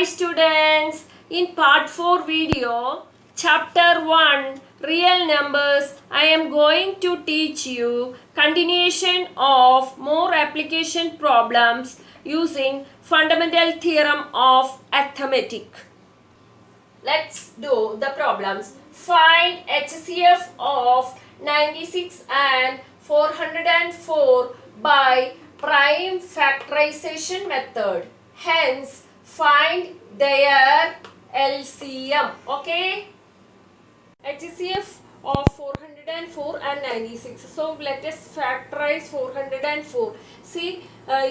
Hi students, in part 4 video, chapter 1, real numbers, I am going to teach you continuation of more application problems using fundamental theorem of arithmetic. Let's do the problems. Find HCF of 96 and 404 by prime factorization method. Hence, find their LCM. Okay? HCF of 404 and 96. So let us factorize 404. See,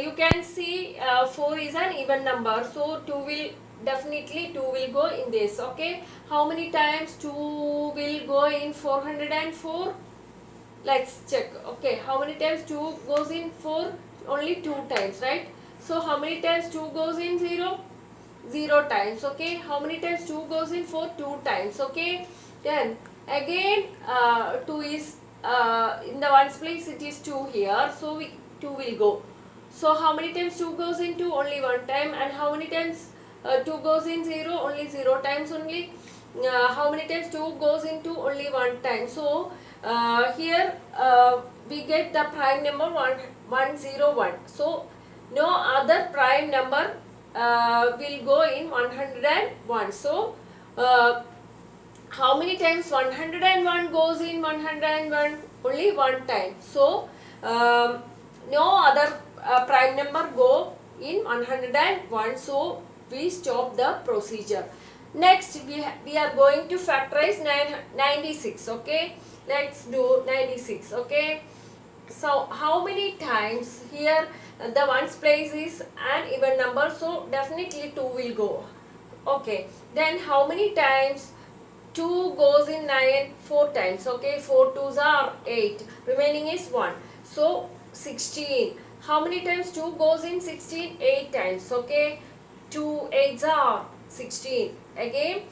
you can see 4 is an even number. So 2 will definitely 2 will go in this. Okay? How many times 2 will go in 404? Let's check. Okay, how many times 2 goes in 4? Only 2 times, right? So how many times 2 goes in 0? 0 times. Okay, how many times 2 goes in 4? 2 times. Okay, then again 2 is in the ones place, it is 2 here, so 2 will go. So how many times 2 goes in 2? Only 1 time. And how many times 2 goes in 0? Only 0 times only. How many times 2 goes into? Only 1 time. So here we get the prime number 101. So no other prime number will go in 101. So how many times 101 goes in 101? Only 1 time. So no other prime number go in 101. So we stop the procedure. Next we are going to factorize 96. Okay, let's do 96. Okay, so how many times here the ones place is an even number, so definitely 2 will go. Okay, then how many times 2 goes in 9? 4 times. Okay, 4 2s are 8, remaining is 1, so 16. How many times 2 goes in 16? 8 times. Okay, 2 8s are 16. Again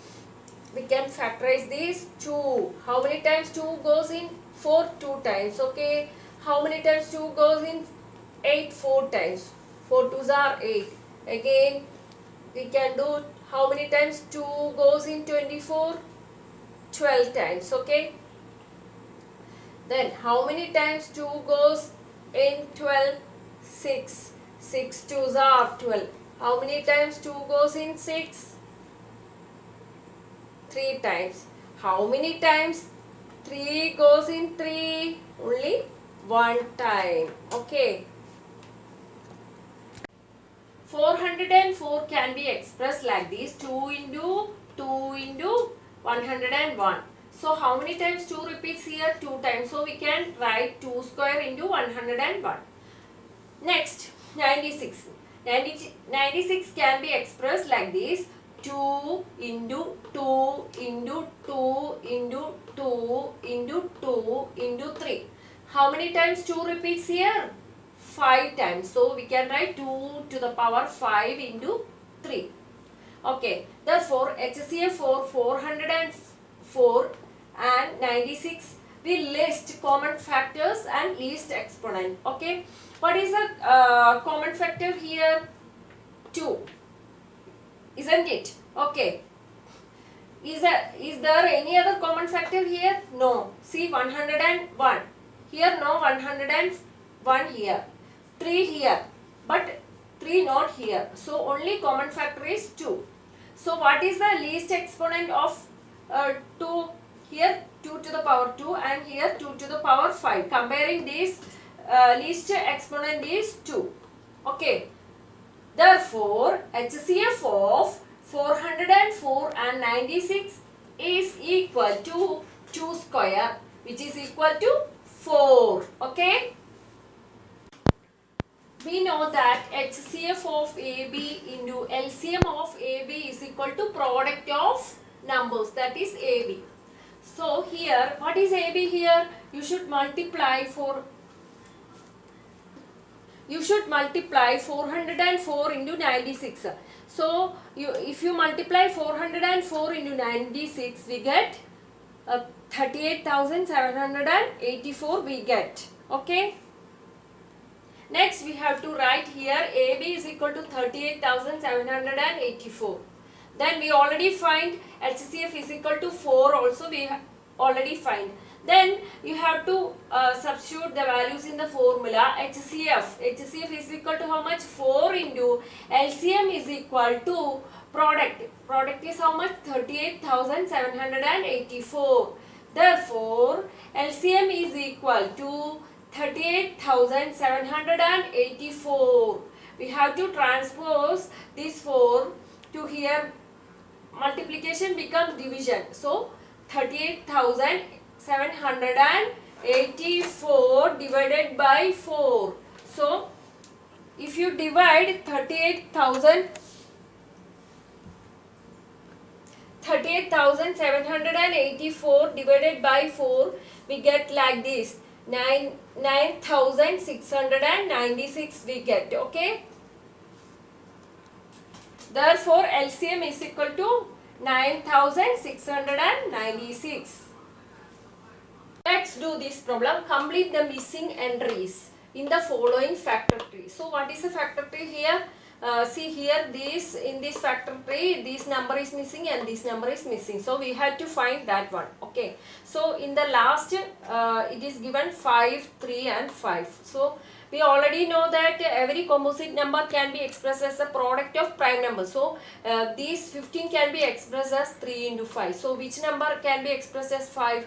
we can factorize this 2. How many times 2 goes in 4? 2 times. Okay, how many times 2 goes in 8? 4 times. 4 2s are 8. Again we can do how many times 2 goes in 24? 12 times. Okay, then how many times 2 goes in 12? 6. 6 2s are 12. How many times 2 goes in 6? 3 times. How many times 3 goes in 3? Only 1 time. Okay, 404 can be expressed like this: 2 into 2 into 101. So how many times 2 repeats here? 2 times. So we can write 2 square into 101. Next, 96. 96 can be expressed like this: 2 into 2 into 2 into 2 into 2 into 3. How many times 2 repeats here? 5 times. So we can write 2 to the power 5 into 3. Okay, therefore HCF for 404 and 96, we list common factors and least exponent. Okay, what is the common factor here? 2, isn't it? Okay, is there any other common factor here? No. See, 101 here, no 101 here, 3 here, but 3 not here. So only common factor is 2. So what is the least exponent of 2? Here 2 to the power 2 and here 2 to the power 5. Comparing this, least exponent is 2. Okay, therefore HCF of 404 and 96 is equal to 2 square, which is equal to 4. Okay, we know that HCF of AB into LCM of AB is equal to product of numbers, that is AB. So here, what is AB here? You should multiply 404 into 96. So if you multiply 404 into 96, we get 38,784 we get. Okay, Next we have to write here AB is equal to 38,784. Then we already find HCF is equal to 4 also we already find. Then you have to substitute the values in the formula. HCF is equal to how much? 4 into LCM is equal to product. Product is how much? 38,784. Therefore, LCM is equal to 38,784. We have to transpose this 4 to here. Multiplication becomes division. So, 38,784 divided by 4. So, if you divide 38,784 divided by 4, we get like this. 9,696 we get. Okay. Therefore, LCM is equal to 9,696. Let's do this problem. Complete the missing entries in the following factor tree. So, what is the factor tree here? See here, in this factor tree, this number is missing and this number is missing. So, we have to find that one. Okay. So, in the last, it is given 5, 3 and 5. So, we already know that every composite number can be expressed as a product of prime numbers. So, these 15 can be expressed as 3 into 5. So, which number can be expressed as 5?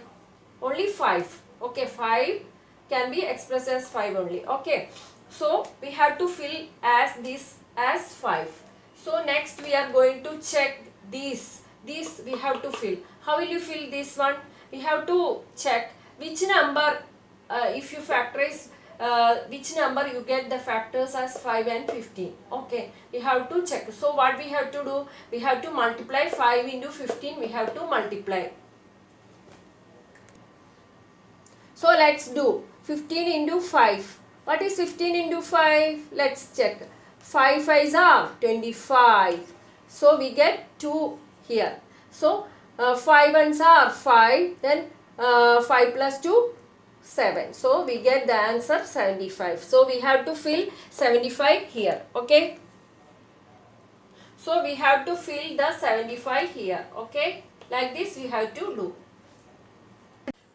Only 5. Okay, 5 can be expressed as 5 only. Okay. So, we have to fill as this as 5. So, next we are going to check this. This we have to fill. How will you fill this one? We have to check which number, if you factorize which number you get the factors as 5 and 15. Okay, we have to check. So what we have to do? We have to multiply 5 into 15. We have to multiply. So let's do 15 into 5. What is 15 into 5? Let's check. 5 5s are 25. So we get 2 here. So 5 ones are 5. Then 5 plus 2, 7. So we get the answer 75. So we have to fill 75 here. Okay. So we have to fill the 75 here. Okay. Like this we have to do.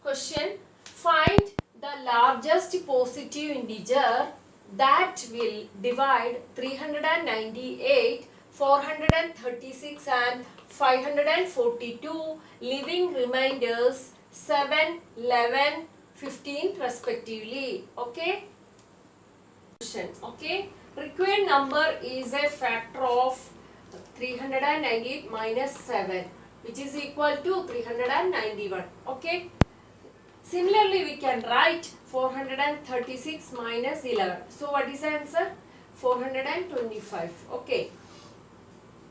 Question. Find the largest positive integer that will divide 398, 436 and 542, leaving remainders 7, 11, 15 respectively. Okay. Okay. Required number is a factor of 398 minus 7, which is equal to 391. Okay. Similarly, we can write 436 minus 11. So, what is the answer? 425. Okay.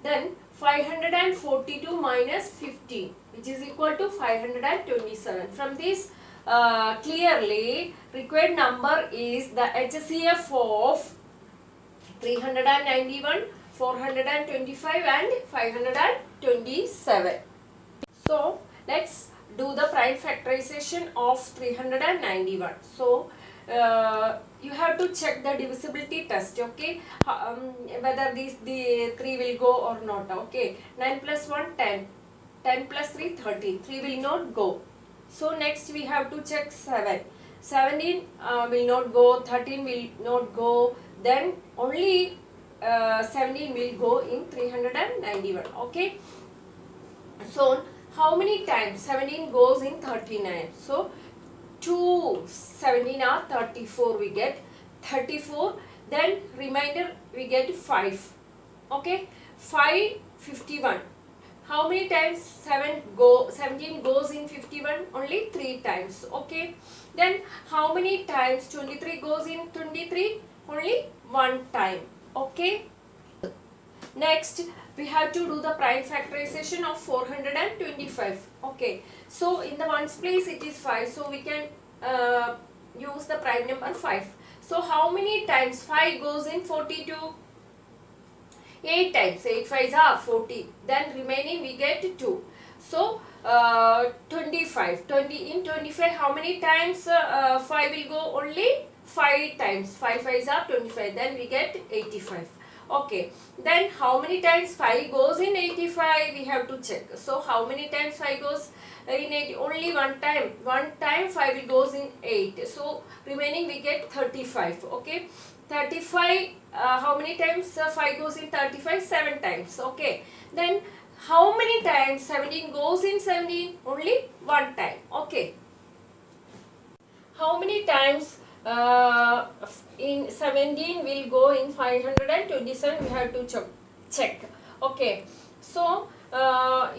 Then 542 minus 15, which is equal to 527. From this, clearly required number is the HCF of 391, 425 and 527. So, let's do the prime factorization of 391. So, you have to check the divisibility test. Okay, whether the 3 will go or not. Okay, 9 plus 1 10, 10 plus 3 13, 3 will not go. So next we have to check 7, 17 will not go, 13 will not go, then only 17 will go in 391. Okay, so how many times 17 goes in 39? So 2 17 are 34, we get 34, then remainder we get 5. Okay, 5 51. How many times 17 goes in 51? Only 3 times. Okay, then how many times 23 goes in 23? Only 1 time. Okay, next we have to do the prime factorization of 425. Okay, so in the ones place it is 5, so we can use the prime number 5. So how many times 5 goes in 42? 8 times. 8 5s are 40. Then remaining we get 2. So 25. In 25 how many times 5 will go? Only 5 times. 5 5s are 25. Then we get 85. Okay. Then how many times 5 goes in 85? We have to check. So how many times 5 goes in 80? Only one time. One time 5 goes in 8. So remaining we get 35. Okay. 35. How many times 5 goes in 35? 7 times. Okay. Then how many times 17 goes in 17? Only one time. Okay. How many times in 17 will go in 527? We have to check. Okay. So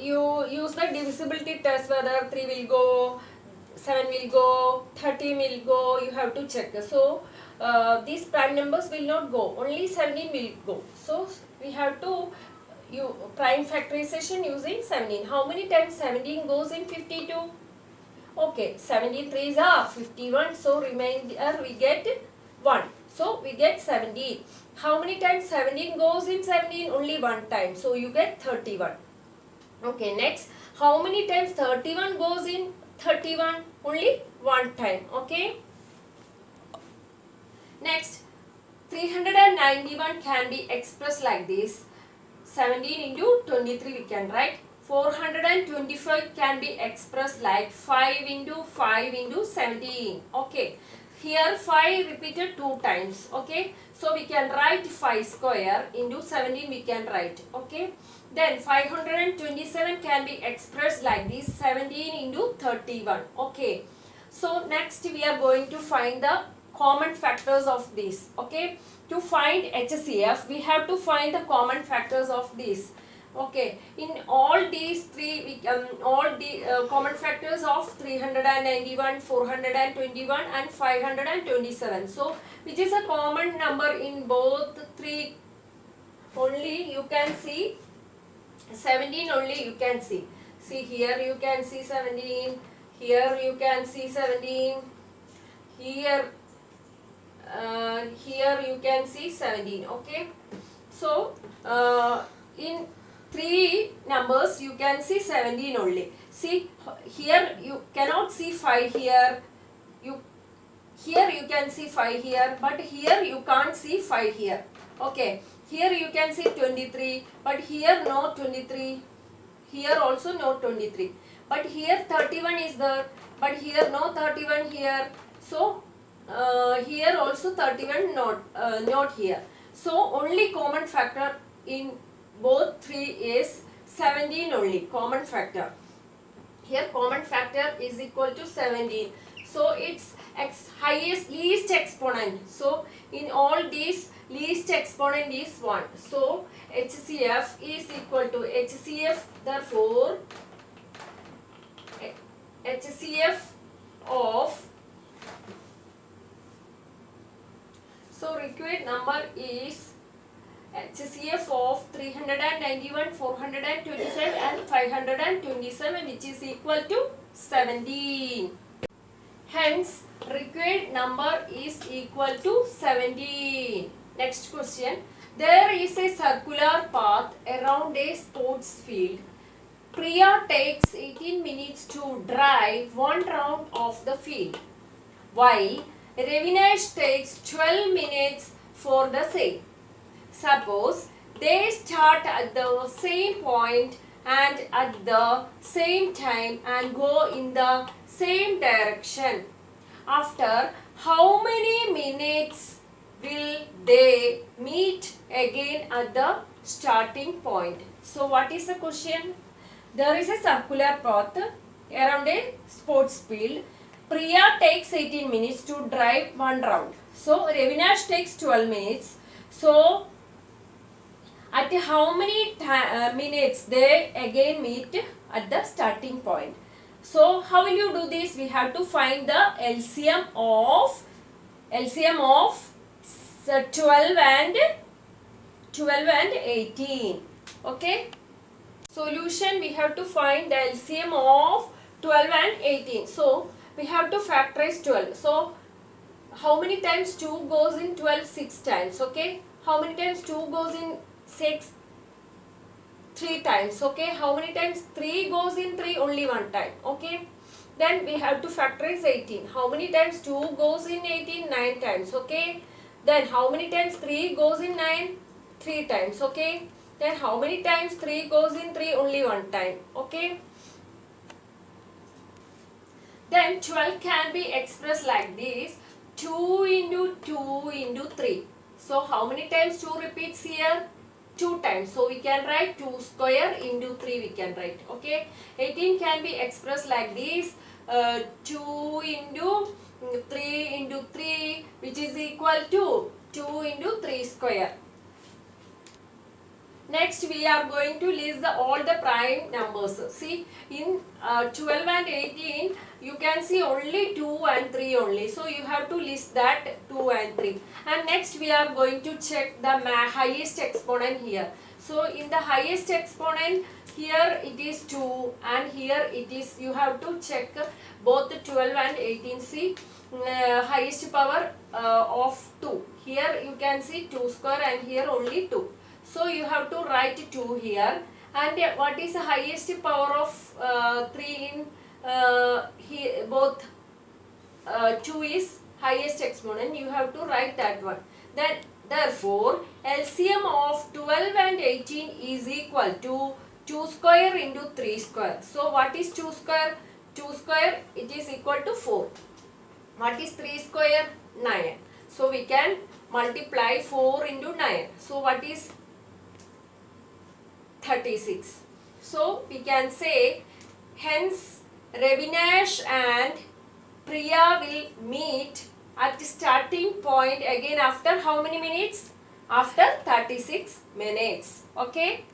you use the divisibility test, whether 3 will go, 7 will go, 13 will go. You have to check. So these prime numbers will not go. Only 17 will go. So we have to prime factorization using 17. How many times 17 goes in 52? Okay, 17 3s are 51. So remainder we get 1. So we get 17. How many times 17 goes in 17? Only one time. So you get 31. Okay, next. How many times 31 goes in 31? Only one time. Okay. Next, 391 can be expressed like this. 17 into 23 we can write. 425 can be expressed like 5 into 5 into 17. Okay. Here 5 repeated 2 times. Okay. So we can write 5 square into 17 we can write. Okay. Then 527 can be expressed like this. 17 into 31. Okay. So next we are going to find the common factors of this. Okay. To find HCF, we have to find the common factors of this. Okay, in all these three, all the common factors of 391, 421 and 527. So, which is a common number in both three? Only you can see 17 only you can see. See here you can see 17, here you can see 17, here here you can see 17. Okay, so in three numbers you can see 17 only. See here you cannot see 5 here, here you can see 5 here, but here you can't see 5 here. Okay, here you can see 23, but here no 23, here also no 23, but here 31 is there, but here no 31 here. So here also 31 not here. So only common factor in both three is 17 only, common factor. Here common factor is equal to 17. So its least exponent. So in all these least exponent is 1. So HCF is equal to HCF, therefore HCF of, so required number is HCF of 391, 425 and 527, which is equal to 17. Hence, required number is equal to 17. Next question. There is a circular path around a sports field. Priya takes 18 minutes to drive one round of the field, while Ravinesh takes 12 minutes for the same. Suppose they start at the same point and at the same time and go in the same direction. After how many minutes will they meet again at the starting point? So what is the question? There is a circular path around a sports field. Priya takes 18 minutes to drive one round. So Ravinash takes 12 minutes. So at how many minutes they again meet at the starting point? So how will you do this? We have to find the LCM of 12 and 18. Okay. Solution, we have to find the LCM of 12 and 18. So we have to factorize 12. So how many times 2 goes in 12? 6 times. Okay. How many times 2 goes in 6? 3 times. Okay. How many times 3 goes in 3? Only one time. Okay. Then we have to factorize 18. How many times 2 goes in 18? 9 times, okay. Then how many times 3 goes in 9? 3 times, okay. Then how many times 3 goes in 3? Only one time, okay. Then 12 can be expressed like this, 2 into 2 into 3. So how many times 2 repeats here? 2 times. So we can write 2 square into 3 we can write, okay. 18 can be expressed like this, 2 into 3 into 3, which is equal to 2 into 3 square. Next we are going to list all the prime numbers. See, in 12 and 18 you can see only 2 and 3 only. So you have to list that 2 and 3. And next we are going to check the highest exponent here. So in the highest exponent here it is 2 and here it is, you have to check both 12 and 18. See, highest power of 2. Here you can see 2 square and here only 2. So you have to write 2 here. And what is the highest power of 3 in here, both 2 is highest exponent. You have to write that one. Then therefore LCM of 12 and 18 is equal to 2 square into 3 square. So what is 2 square? 2 square, it is equal to 4. What is 3 square? 9. So we can multiply 4 into 9. So what is 36? So we can say, hence Ravinash and Priya will meet at the starting point again after how many minutes? After 36 minutes. Okay.